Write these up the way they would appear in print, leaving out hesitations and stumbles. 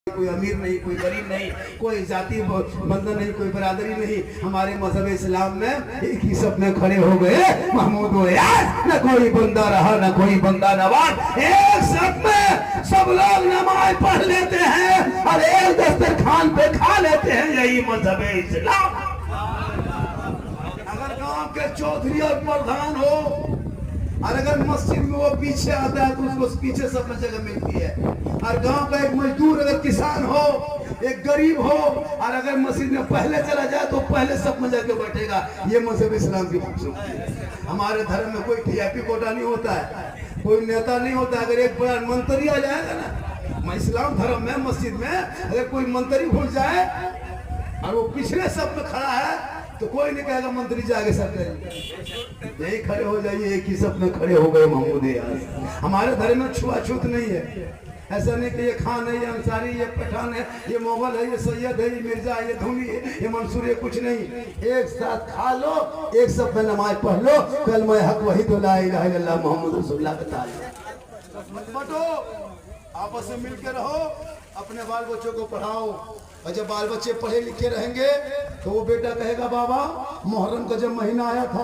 कोई अमीर नहीं, कोई गरीब नहीं, कोई जाति बंधन नहीं, कोई बरादरी नहीं। हमारे मजहब इस्लाम में एक ही सब में खड़े हो गए महमूद हो यार, न कोई बंदा रहा न कोई बंदा नवाज, एक सब में सब लोग नमाज पढ़ लेते हैं और एक दस्तरखान पे खा लेते हैं। यही मजहब इस्लाम। अगर गांव के चौधरी और प्रधान हो और अगर मस्जिद में वो पीछे आता है तो उसको पीछे सब जगह मिलती है। और गांव का एक मजदूर अगर किसान हो, एक गरीब हो और अगर मस्जिद में पहले चला जाए तो पहले सब में जाके बैठेगा। ये मजहब इस्लाम की खूबसूरती है। हमारे धर्म में कोई टीआरपी कोटा नहीं होता है, कोई नेता नहीं होता। अगर एक बड़ा मंत्री आ जाएगा ना इस्लाम धर्म में, मस्जिद में अगर कोई मंत्री घुस जाए और वो पिछले सब में खड़ा है तो कोई नहीं कहेगा मंत्री जाके सब यही खड़े हो जाइए, एक ही सब में खड़े हो गए महमूद यार। हमारे धर्म में छुआछूत नहीं है। ऐसा नहीं कि ये खान है, ये अंसारी, ये पठान है, ये मोगल है, ये सैयद है, ये मिर्जा है, ये धोनी है, ये मंसूर है, कुछ नहीं। एक साथ खा लो, एक सब में नमाज पढ़ लो, कलमा हक वही तो ला इलाहा इल्लल्लाह मोहम्मद रसूलुल्लाह का तालीम। मत बांटो, आपस में मिलकर रहो, अपने बाल बच्चों को पढ़ाओ। और जब बाल बच्चे पढ़े लिखे रहेंगे तो वो बेटा कहेगा बाबा मुहर्रम का जब महीना आया था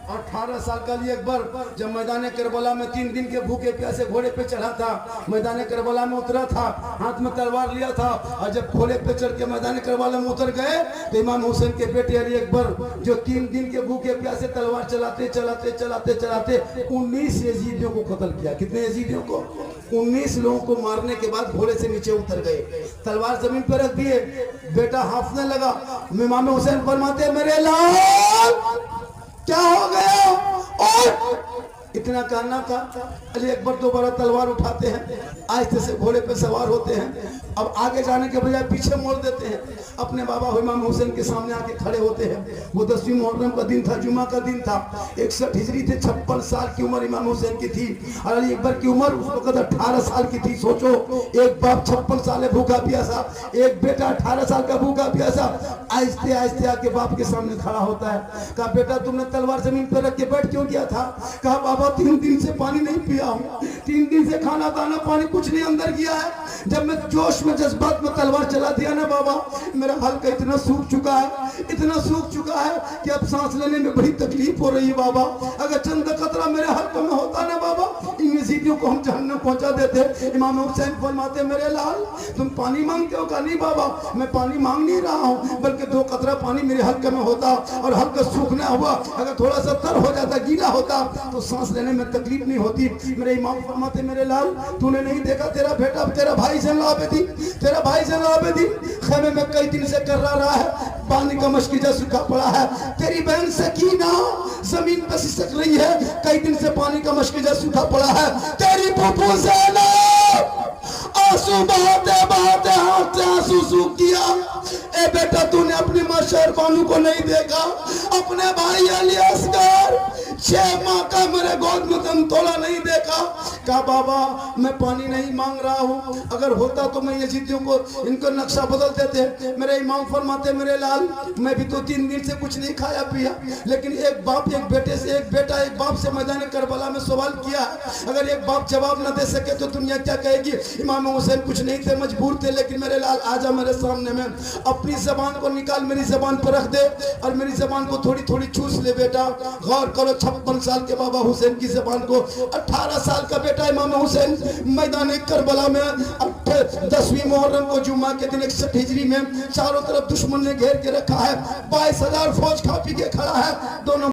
18 साल का लिए अकबर जब मैदान करबला में 3 दिन के भूखे प्यासे घोड़े पे चढ़ा था, मैदान करबला में उतरा था, हाथ में तलवार लिया था और जब घोड़े पे चढ़ के मैदान करबला में उतर गए तो इमाम हुसैन के बेटे अली अकबर जो 3 दिन के भूखे प्यासे तलवार चलाते चलाते चलाते चलाते 19 यजीदियों को कत्ल किया। कितने यजीदियों को? 19 लोगों को मारने के बाद घोड़े से नीचे उतर गए, तलवार जमीन पर रख दिए। बेटा हाफने लगा, इमाम हुसैन फरमाते मेरे लाल क्या हो गया? और इतना कहना था। अली अकबर दोबारा तलवार उठाते हैं, आहिस्ते से घोड़े पे सवार होते हैं। अब आगे जाने के बजाय पीछे मोड़ देते हैं, अपने बाबा इमाम हुसैन के सामने आके खड़े होते हैं। वो 10वीं मुहर्रम का दिन था, जुमा का दिन था, 61 हिजरी थे। 56 साल की उम्र इमाम हुसैन की थी और अली अकबर की उम्र उस वक्त 18 साल की थी। सोचो, एक बाप 56 साल भूखा प्यासा, एक बेटा 18 साल का भूखा प्यासा। आहिस्ते आहिस्ते आके बाप के सामने खड़ा होता है। कहा बेटा तुमने तलवार जमीन पर रख के बैठ क्यों गया था? कहा बाबा 3 दिन से पानी नहीं पिया हूँ, 3 दिन से खाना दाना पानी कुछ नहीं अंदर गया है। जब मैं जोश में जज्बात में तलवार चला दिया ना बाबा, मेरा हल्का इतना सूख चुका है, इतना सूख चुका है कि अब सांस लेने में बड़ी तकलीफ हो रही है बाबा। अगर चंद खतरा मेरे हल्के में होता ना बाबा, इन यजीदियों को हम जहन्नम पहुंचा देते। इमाम हुसैन फरमाते मेरे लाल तुम पानी मांगते हो? का नहीं बाबा, मैं पानी मांग नहीं रहा हूँ, बल्कि 2 कतरा पानी मेरे हल्के में होता और हल्का सूखना हुआ, अगर थोड़ा सा तर हो जाता, गीला होता तो सांस लेने में तकलीफ नहीं होती। मेरे इमाम फरमाते मेरे लाल तूने नहीं देखा तेरा बेटा, तेरा भाई ज़ैनुल आबिदीन, तेरा भाई ज़ैनुल आबिदीन खेमे में कई दिन से कर रहा है, पानी का मशकीजा सूखा पड़ा है। तेरी बहन सकीना जमीन पर सिसक रही है, कई दिन से पानी का मशकीजा सूखा पड़ा है। तेरी फूफू ज़ैनब आंसू बहाते बहाते हाथ से आंसू सूख गया। ए बेटा तूने अपनी माँ शहरबानू को नहीं देखा, अपने भाई अली असगर 6 माह का मेरे गोद में दम तोला नहीं देखा। कहा बाबा मैं पानी नहीं मांग रहा हूँ, अगर होता तो मैं यजीदियों को इनको नक्शा बदल देते। मेरे इमाम फरमाते मेरे लाल मैं भी तो 3 दिन से कुछ नहीं खाया पिया, लेकिन एक बाप एक बेटे से, एक बेटा एक बाप से मैदान करबला में सवाल किया, अगर एक बाप जवाब न दे सके तो दुनिया क्या कहेगी? इमाम हुसैन कुछ नहीं थे, मजबूर थे, लेकिन मेरे लाल आजा मेरे सामने में, अपनी जबान को निकाल मेरी जबान पर रख दे और मेरी जबान को थोड़ी थोड़ी चूस ले। बेटा गौर करो, 56 साल के बाबा हुसैन की जबान को 18 साल का बेटा इमाम हुसैन मैदान करबला में 10वीं मुहर्रम को जुम्मा के दिन 61 हिजरी में चारों तरफ दुश्मन ने घेर के रखा है, 22,000 फौज खा पी के खड़ा है। दोनों